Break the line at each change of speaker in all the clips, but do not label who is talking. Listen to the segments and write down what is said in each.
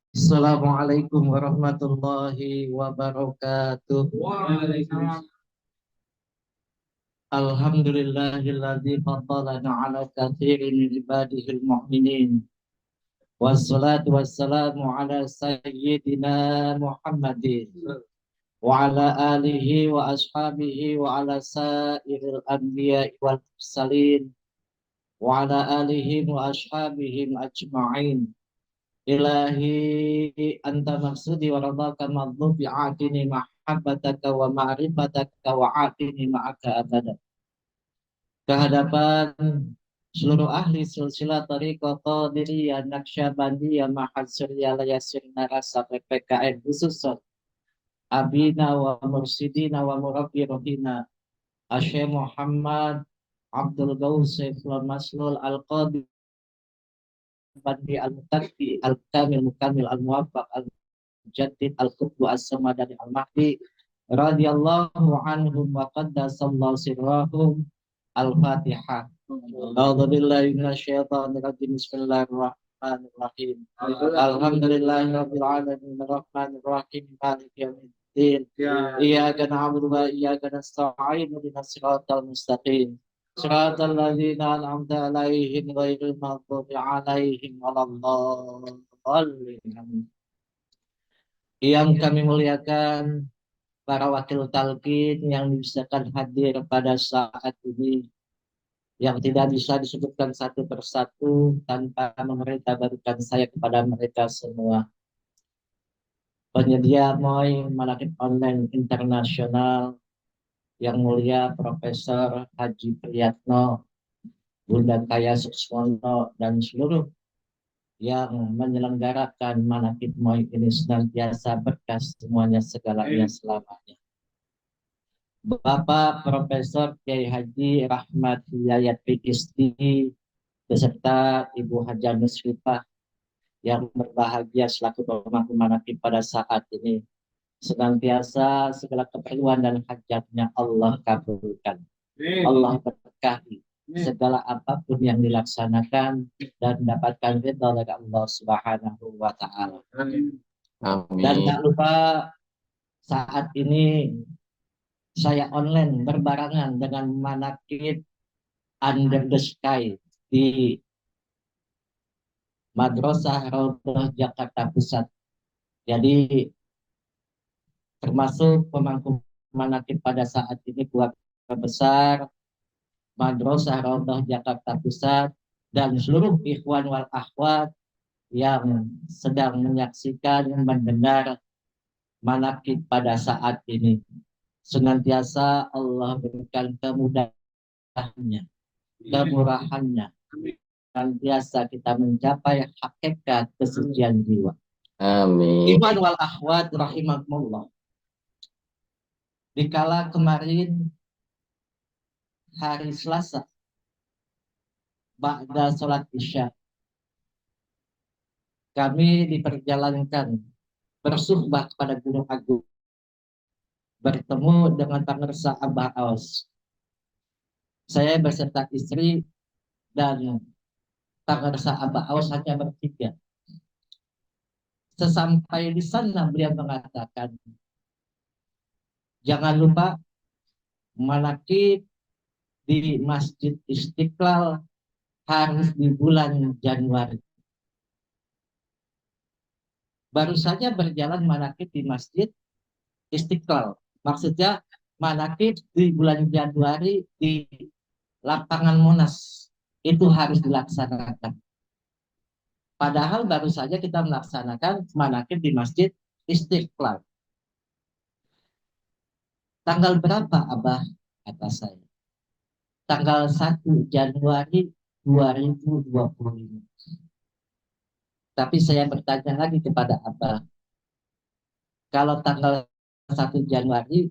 Assalamualaikum warahmatullahi wabarakatuh.
Waalaikumsalam.
Alhamdulillahilladzi faddalana ala katsirin min ibadihil mu'minin. Wassalatu wassalamu ala sayyidina Muhammadin wa ala alihi wa ashabihi wa ala sairil anbiya wal mursalin wa ala alihim wa ashabihim ajma'in. Ilahi anta maksudi wa radaka madlubi atini mahabbataka wa ma'rifataka wa atini ma'aka abada. Kehadapan seluruh ahli silsilah tariqah qadiriyah naqsyabandiyah mahadsuriyah layasir narasa PPKN khusus abina wa mursidina wa murabbi rohina Asyih Muhammad Abdul Ghausif Maslul Al-Qadi Bandi Al-Mutakfi Al-Kamil Mukamil Al-Muwaffaq Al-Mujaddid Al-Qutbu As-Samadani Al-Mahdi radhiyallahu anhum wa qaddasallahu sirrahum. Al-Fatihah. A'udzubillahi minasyaitonir rajim. Bismillahirrahmanirrahim. Alhamdulillahirabbil alamin arrahmanir rahim maliki yaumiddin. Iyyaka na'budu wa iyyaka nasta'in ihdinas siratal mustaqim. Siratal ladzina an'amta 'alaihim ghairil maghdubi 'alaihim waladdallin. Yang kami muliakan para wakil talqin yang bisa hadir pada saat ini, yang tidak bisa disebutkan satu persatu tanpa memberitahukan saya kepada mereka semua. Penyedia MOI Malakit Online Internasional, yang mulia Profesor Haji Priyatno, Bunda Kaya Suksmono, dan seluruh yang menyelenggarakan Malakit MOI ini senantiasa berkah semuanya segalanya selamanya. Bapak Profesor Kiai Haji Rahmat Hidayat Fikisti beserta Ibu Hajar Musrifah yang berbahagia selaku pemangku manaqib pada saat ini, senantiasa segala keperluan dan hajatnya Allah kabulkan. Allah berkahi segala apapun yang dilaksanakan dan mendapatkan ridha dari Allah Subhanahu wa taala. Dan tak lupa saat ini saya online berbarengan dengan manaqib Under the Sky di Madrasah Raudhah Jakarta Pusat. Jadi termasuk pemangku manaqib pada saat ini keluarga besar Madrasah Raudhah Jakarta Pusat dan seluruh ikhwan wal akhwat yang sedang menyaksikan mendengar manaqib pada saat ini. Senantiasa Allah berikan kemudahannya, kemurahannya, dan biasa kita mencapai hakikat kesucian jiwa. Amin. Ikhwan wal akhwat rahimakumullah. Dikala kemarin hari Selasa ba'da sholat Isya, kami diperjalankan bersuhbah kepada Gunung Agung, bertemu dengan Pangersa Abah Aus. Saya beserta istri dan Pangersa Abah Aus hanya bertiga. Sesampai di sana beliau mengatakan, jangan lupa manaqib di Masjid Istiqlal harus di bulan Januari. Baru saja berjalan manaqib di Masjid Istiqlal. Maksudnya manaqib di bulan Januari di lapangan Monas itu harus dilaksanakan. Padahal baru saja kita melaksanakan manaqib di Masjid Istiqlal. Tanggal berapa, Abah? Kata saya. Tanggal 1 Januari 2025. Tapi saya bertanya lagi kepada Abah, kalau tanggal 1 Januari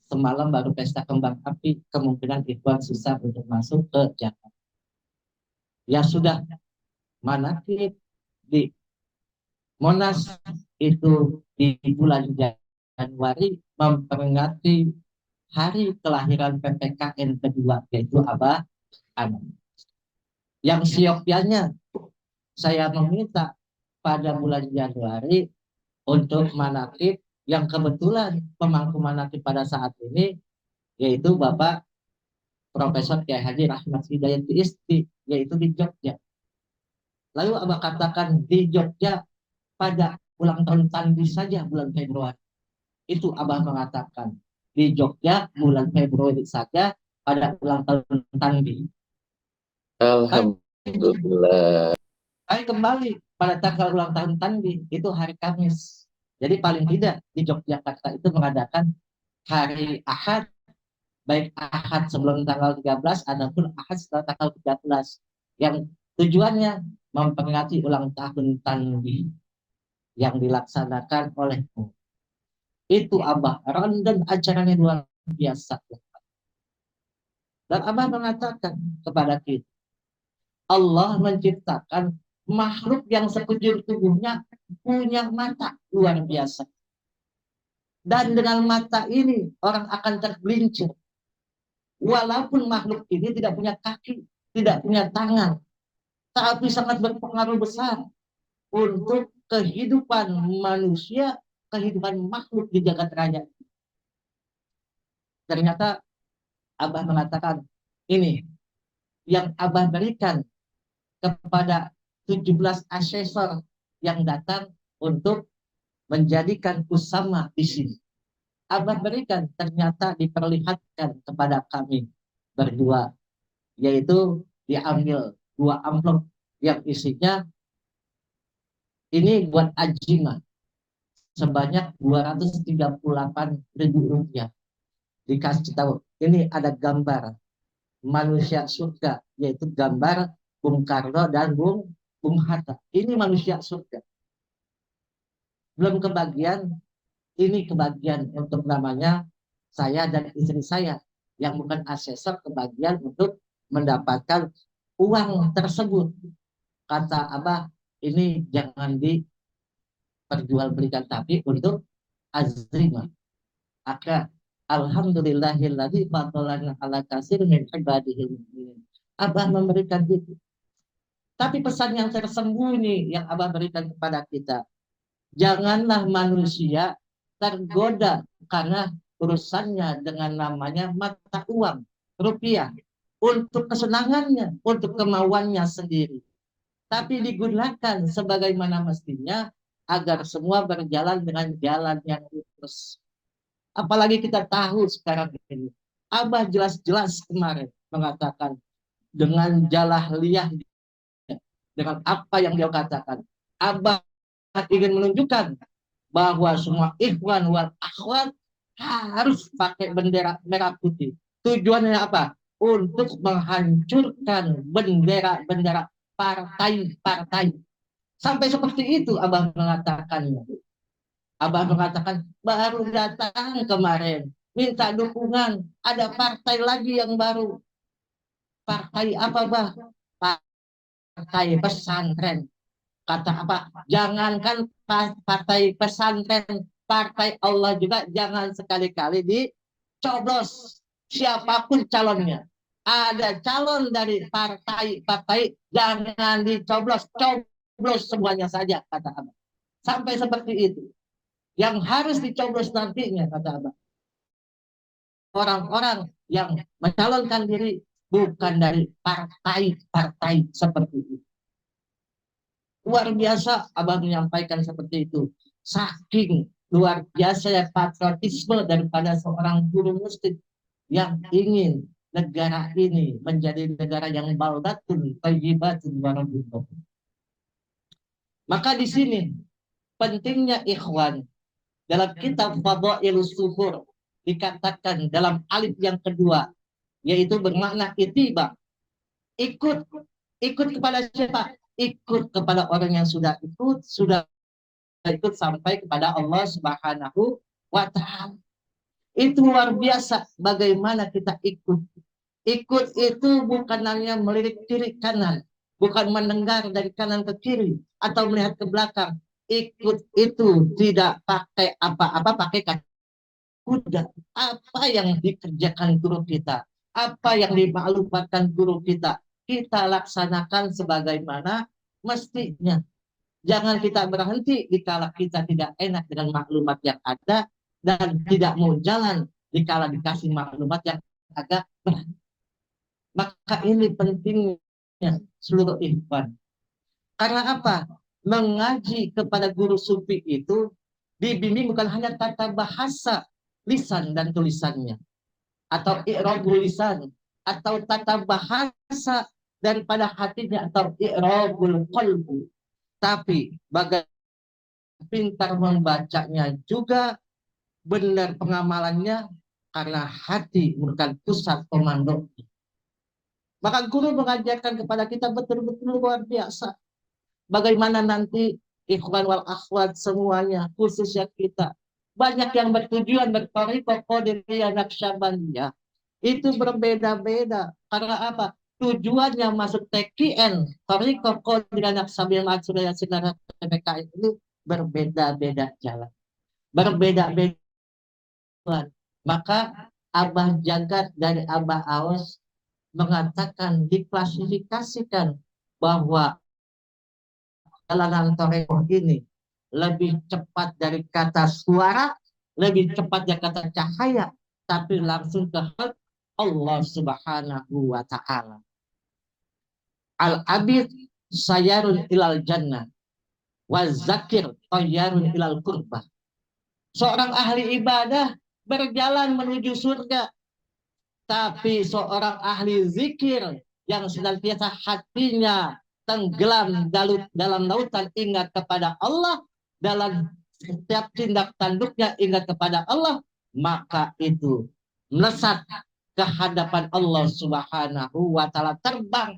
semalam baru pesta kembang api, kemungkinan ikhwan susah untuk masuk ke Jakarta. Ya sudah, manaqib di Monas itu di bulan Januari memperingati hari kelahiran PPKN kedua, yaitu Abah Anam. Yang siokianya saya meminta pada bulan Januari untuk manakib yang kebetulan pemangku manakib pada saat ini yaitu Bapak Profesor Kiai Haji Rahmat Hidayat Isti, yaitu di Jogja. Lalu Abah katakan di Jogja pada ulang tahun Tandi saja bulan Februari. Itu Abah mengatakan di Jogja bulan Februari saja pada ulang tahun Tandi.
Alhamdulillah.
Saya kembali pada tanggal ulang tahun Tandi itu hari Kamis. Jadi paling tidak di Yogyakarta itu mengadakan hari Ahad, baik Ahad sebelum tanggal 13 ataupun Ahad setelah tanggal 13 yang tujuannya memperingati ulang tahun Tandi yang dilaksanakan oleh itu Abah dan acaranya luar biasa. Dan Abah mengatakan kepada kita, Allah menciptakan makhluk yang sekujur tubuhnya punya mata luar biasa. Dan dengan mata ini orang akan tergelincir. Walaupun makhluk ini tidak punya kaki, tidak punya tangan, tapi sangat berpengaruh besar untuk kehidupan manusia, kehidupan makhluk di jagat raya. Ternyata Abah mengatakan ini yang Abah berikan kepada 17 asesor yang datang untuk menjadikan Usama di sini. Abah berikan ternyata diperlihatkan kepada kami berdua, yaitu diambil 2 amplop yang isinya ini buat Ajima sebanyak 238.000 rupiah. Dikasih tahu ini ada gambar manusia surga, yaitu gambar Bung Karno dan Bung Hatta. Ini manusia surga. Belum kebagian, ini kebagian untuk namanya saya dan istri saya yang bukan asesor, kebagian untuk mendapatkan uang tersebut. Kata Abah, ini jangan diperjualbelikan tapi untuk azrimah. Maka alhamdulillahilladzi fadlana ala katsir min ibadihil mu'minin. Abah memberikan itu. Tapi pesan yang tersembunyi yang Abah berikan kepada kita, janganlah manusia tergoda karena urusannya dengan namanya mata uang, rupiah, untuk kesenangannya, untuk kemauannya sendiri. Tapi digunakan sebagaimana mestinya agar semua berjalan dengan jalan yang lurus. Apalagi kita tahu sekarang ini, Abah jelas-jelas kemarin mengatakan dengan jalahliyah, dengan apa yang dia katakan, Abah ingin menunjukkan bahwa semua ikhwan wal akhwat harus pakai bendera merah putih. Tujuannya apa? Untuk menghancurkan bendera-bendera partai-partai. Sampai seperti itu Abah mengatakannya. Abah mengatakan baru datang kemarin minta dukungan, ada partai lagi yang baru. Partai apa, Bah? Partai pesantren. Kata apa? Jangankan partai pesantren, partai Allah juga jangan sekali-kali dicoblos siapapun calonnya. Ada calon dari partai-partai jangan dicoblos, coblos semuanya saja, kata Abah. Sampai seperti itu. Yang harus dicoblos nantinya, kata Abah, orang-orang yang mencalonkan diri bukan dari partai-partai seperti itu. Luar biasa Abah menyampaikan seperti itu. Saking luar biasa ya patriotisme daripada seorang guru muslim yang ingin negara ini menjadi negara yang baldatun, thayyibatun, warahmatullah. Maka di sini pentingnya ikhwan dalam kitab Fadhailus Subur dikatakan dalam alif yang kedua, yaitu bermakna itiba. Ikut kepada siapa? Ikut kepada orang yang sudah ikut sampai kepada Allah Subhanahu wa Ta'ala. Itu luar biasa bagaimana kita ikut. Ikut itu bukan hanya melirik kiri kanan, bukan mendengar dari kanan ke kiri atau melihat ke belakang. Ikut itu tidak pakai apa-apa, pakai kaki kuda. Apa yang dikerjakan guru kita, apa yang dimaklumatkan guru kita laksanakan sebagaimana mestinya. Jangan kita berhenti dikala kita tidak enak dengan maklumat yang ada dan tidak mau jalan dikala dikasih maklumat yang agak berat. Maka ini pentingnya seluruh ikhwan. Karena apa? Mengaji kepada guru sufi itu dibimbing bukan hanya tata bahasa lisan dan tulisannya, atau i'rabul lisan, atau tata bahasa daripada hatinya, atau i'rabul qalbu, tapi bagaimana pintar membacanya juga, benar pengamalannya, karena hati merupakan pusat komando. Maka guru mengajarkan kepada kita betul-betul luar biasa. Bagaimana nanti ikhwan wal akhwat semuanya, khususnya kita, banyak yang bertujuan bertoriko qadiriyah naqsyabandiyah. Itu berbeda-beda. Karena apa? Tujuannya masuk TKN, toriko qadiriyah naqsyabandiyah maksudnya secara PPKN ini berbeda-beda jalan. Berbeda-beda. Maka Abah Jagat dari Abah Aos mengatakan, diklasifikasikan bahwa jalanan toreko ini lebih cepat dari kata suara, lebih cepat dari kata cahaya, tapi langsung ke Allah Subhanahu wa Ta'ala. Al-abid sayarun ilal jannah, wa zakir tayyarun ilal kurbah. Seorang ahli ibadah berjalan menuju surga, tapi seorang ahli zikir yang senantiasa hatinya tenggelam dalam lautan ingat kepada Allah, dalam setiap tindak tanduknya ingat kepada Allah, maka itu melesat ke hadapan Allah Subhanahu wa Ta'ala, terbang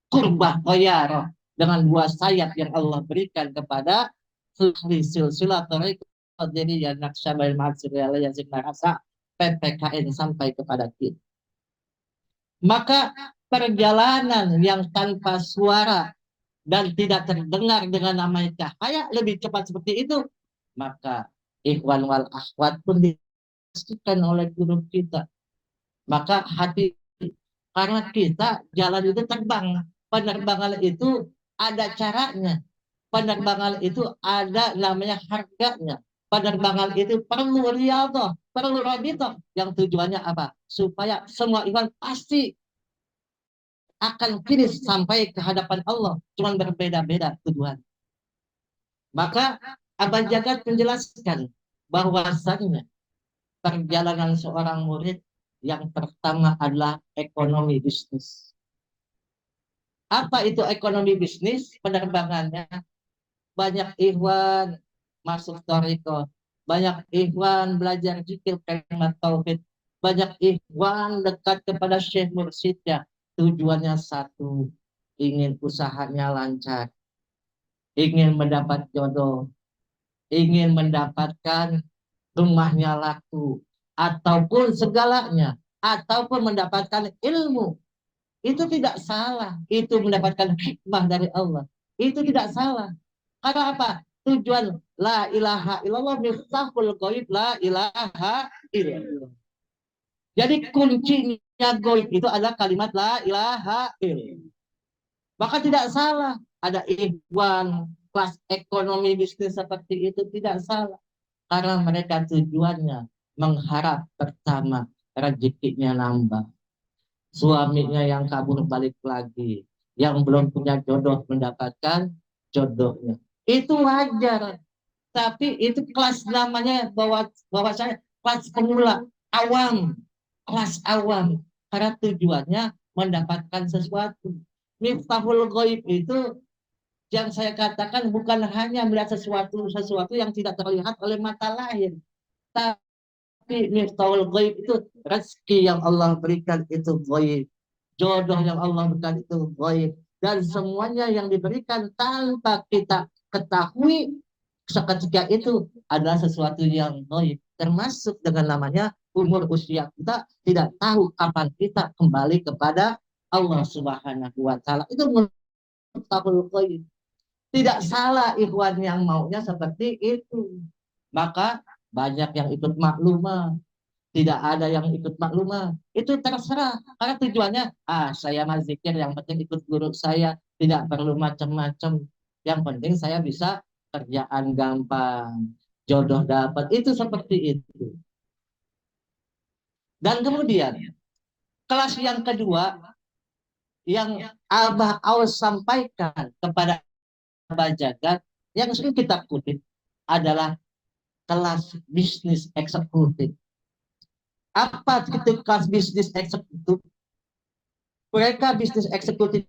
kurbah toyaro dengan buah sayap yang Allah berikan kepada silsilah tariqah qadiriyah naqsyabandiyah maksudnya yang rasa PPKN sampai kepada kita. Maka perjalanan yang tanpa suara dan tidak terdengar dengan namanya cahaya lebih cepat seperti itu, maka ikhwan wal akhwat pun dipastikan oleh guru kita. Maka hati, karena kita jalan itu terbang, penerbangan itu ada caranya, penerbangan itu ada namanya harganya, penerbangan itu perlu riyadhah, perlu rabithah, yang tujuannya apa? Supaya semua iman pasti akan finish sampai ke hadapan Allah, cuman berbeda-beda tujuan. Maka Abah Jagat menjelaskan bahwasannya perjalanan seorang murid yang pertama adalah ekonomi bisnis. Apa itu ekonomi bisnis? Penerbangannya banyak ikhwan masuk toriko, banyak ikhwan belajar zikir kalimat tauhid, banyak ikhwan dekat kepada Syekh Mursyidnya. Tujuannya satu, ingin usahanya lancar, ingin mendapat jodoh, ingin mendapatkan rumahnya laku, ataupun segalanya, ataupun mendapatkan ilmu. Itu tidak salah, itu mendapatkan hikmah dari Allah, itu tidak salah. Karena apa? Tujuan la ilaha illallah miftahul ghaib, la ilaha illallah. Jadi kuncinya goib itu adalah kalimat la ilaha illallah. Maka tidak salah ada ikhwan kelas ekonomi bisnis seperti itu, tidak salah. Karena mereka tujuannya mengharap pertama rezekinya nambah, suaminya yang kabur balik lagi, yang belum punya jodoh mendapatkan jodohnya. Itu wajar. Tapi itu kelas namanya bahwa saya kelas pemula, awam, kelas awam. Karena tujuannya mendapatkan sesuatu. Miftahul ghaib itu yang saya katakan bukan hanya melihat sesuatu yang tidak terlihat oleh mata lain, tapi miftahul ghaib itu rezeki yang Allah berikan itu ghaib, jodoh yang Allah berikan itu ghaib, dan semuanya yang diberikan tanpa kita ketahui seketika itu adalah sesuatu yang ghaib, termasuk dengan namanya umur usia kita tidak tahu kapan kita kembali kepada Allah Subhanahu wa Ta'ala. Itu miftahul ghaib. Tidak salah ikhwan yang maunya seperti itu. Maka banyak yang ikut maklumah, tidak ada yang ikut maklumah. Itu terserah. Karena tujuannya, saya mah zikir, yang penting ikut guru saya, tidak perlu macam-macam. Yang penting saya bisa kerjaan gampang, jodoh dapat, itu seperti itu. Dan kemudian kelas yang kedua yang Abah Aus sampaikan kepada Abah Jagat yang sering kita kutip adalah kelas bisnis eksekutif. Apa itu kelas bisnis eksekutif? Mereka bisnis eksekutif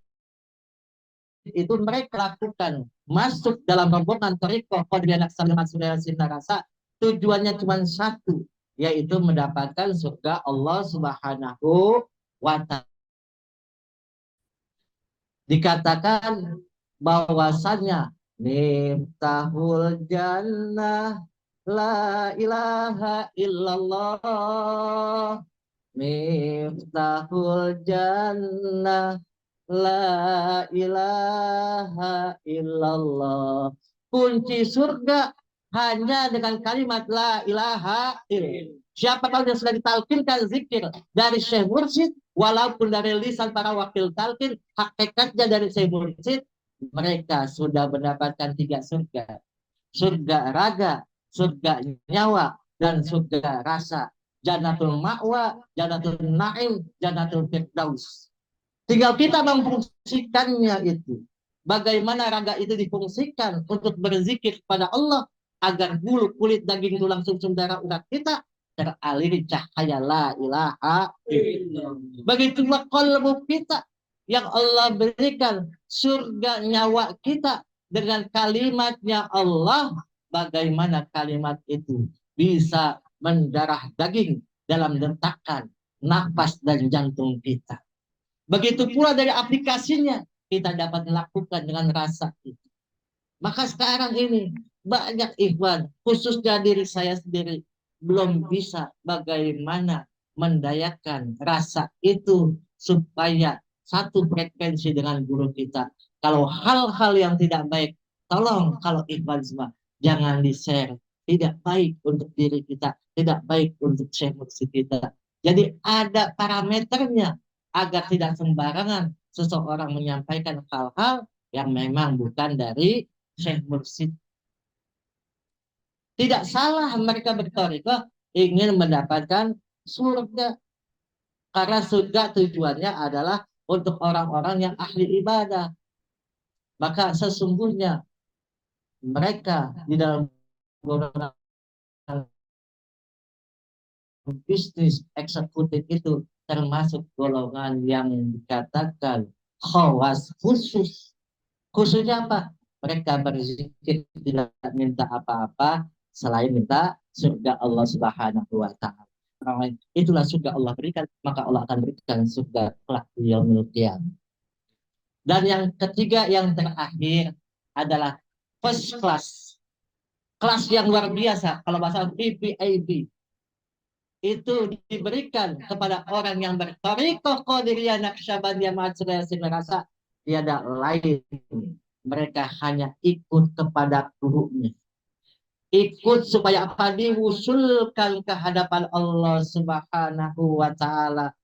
itu mereka lakukan masuk dalam rombongan Toriko Qadiriyah Naqsabandiyah Mansuriyah Sinarasa, tujuannya cuma satu, yaitu mendapatkan surga Allah Subhanahu wa Ta'ala. Dikatakan bahwasannya Miftahul Jannah la ilaha illallah, Miftahul Jannah la ilaha illallah. Kunci surga hanya dengan kalimat la ilaha illallah. Siapa kalau yang sudah ditalkinkan zikir dari Syekh Mursyid, walaupun dari lisan para wakil talkin, hakikatnya dari Syekh Mursyid, mereka sudah mendapatkan 3 surga. Surga raga, surga nyawa, dan surga rasa. Jannatul ma'wa, jannatul na'im, jannatul firdaus. Tinggal kita memfungsikannya itu. Bagaimana raga itu difungsikan untuk berzikir kepada Allah agar bulu, kulit, daging, tulang, sumsum, darah, urat kita teraliri cahaya la ilaha illallah. Begitulah qalbu kita yang Allah berikan surga nyawa kita dengan kalimatnya Allah. Bagaimana kalimat itu bisa mendarah daging dalam dentakan, nafas dan jantung kita. Begitu pula dari aplikasinya kita dapat melakukan dengan rasa itu. Maka sekarang ini banyak ikhwan, khususnya diri saya sendiri, belum bisa bagaimana mendayakan rasa itu supaya satu frekuensi dengan guru kita. Kalau hal-hal yang tidak baik, tolong kalau ikhwan semua jangan di-share. Tidak baik untuk diri kita, tidak baik untuk syekh kita. Jadi ada parameternya agar tidak sembarangan seseorang menyampaikan hal-hal yang memang bukan dari Syekh Mursyid. Tidak salah mereka bertorikoh ingin mendapatkan surga, karena surga tujuannya adalah untuk orang-orang yang ahli ibadah. Maka sesungguhnya mereka di dalam bisnis eksekutif itu termasuk golongan yang dikatakan khawas khusus. Khususnya apa? Mereka berzikir tidak minta apa-apa selain minta surga Allah Subhanahu wa Ta'ala. Itulah surga Allah berikan, maka Allah akan berikan surga kelak di yaumil qiyamah. Dan yang ketiga, yang terakhir adalah first class. Kelas yang luar biasa, kalau bahasa VVIP. Itu diberikan kepada orang yang berthariqah Qadiriyah Naqsyabandiyah Mansuriyah Sinarasa, tiada lain, mereka hanya ikut kepada gurunya. Ikut supaya apa? Diwusulkan ke hadapan Allah Subhanahu wa Ta'ala.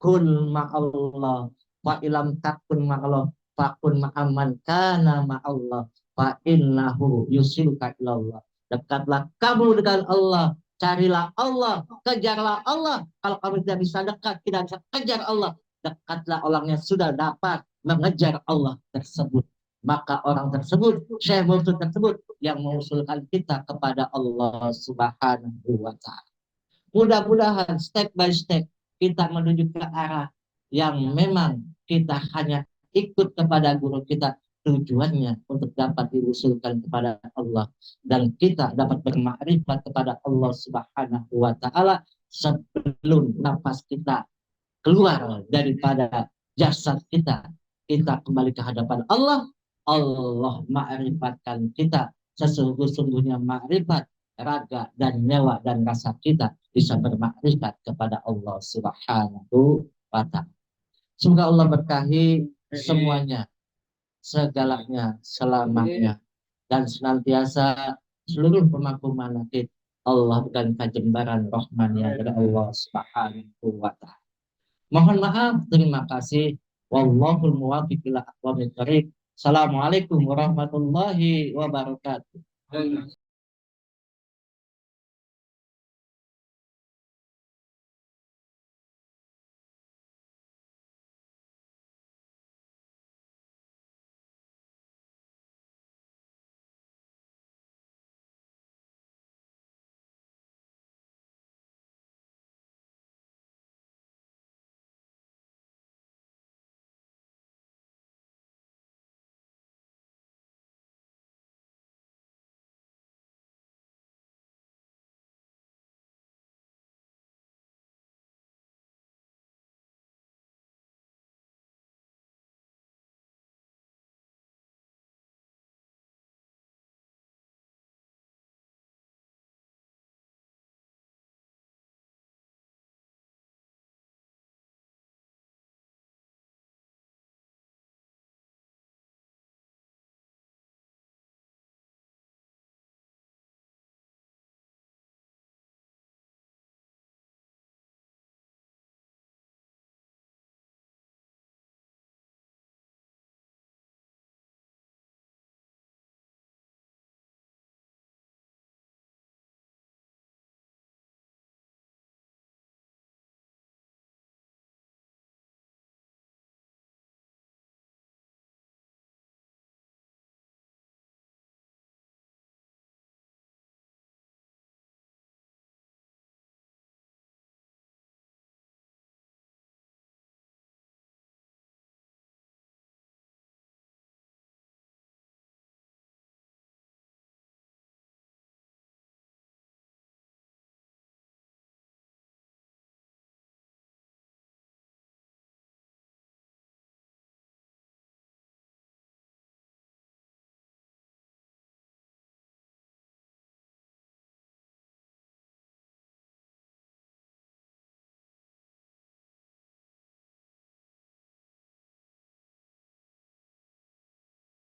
Kun ma'allah wa ilam takun ma'allah fakun ma'aman kana ma'allah fa innahu yusilka ilallah. Dekatlah kamu dengan Allah, carilah Allah, kejarlah Allah. Kalau kamu tidak bisa dekat, tidak bisa kejar Allah, dekatlah orangnya sudah dapat mengejar Allah tersebut. Maka orang tersebut, Syekh Mursyid tersebut, yang mengusulkan kita kepada Allah Subhanahu wa Ta'ala. Mudah-mudahan step by step kita menuju ke arah yang memang kita hanya ikut kepada guru kita, tujuannya untuk dapat diusulkan kepada Allah dan kita dapat bermakrifat kepada Allah Subhanahu wa Ta'ala sebelum nafas kita keluar daripada jasad kita. Kita kembali ke hadapan Allah. Allah ma'rifatkan kita sesungguh-sungguhnya makrifat raga dan nyawa dan rasa kita bisa bermakrifat kepada Allah Subhanahu wa Ta'ala. Semoga Allah berkahi semuanya, segalanya, selamanya, dan senantiasa seluruh pemangku manaqib Allah bukankah jembaran rahmannya dari Allah Subhanahu wa Ta'ala. Mohon maaf, terima kasih. Wallahul muwaffiq ila aqwamit thoriq. Assalamualaikum warahmatullahi wabarakatuh.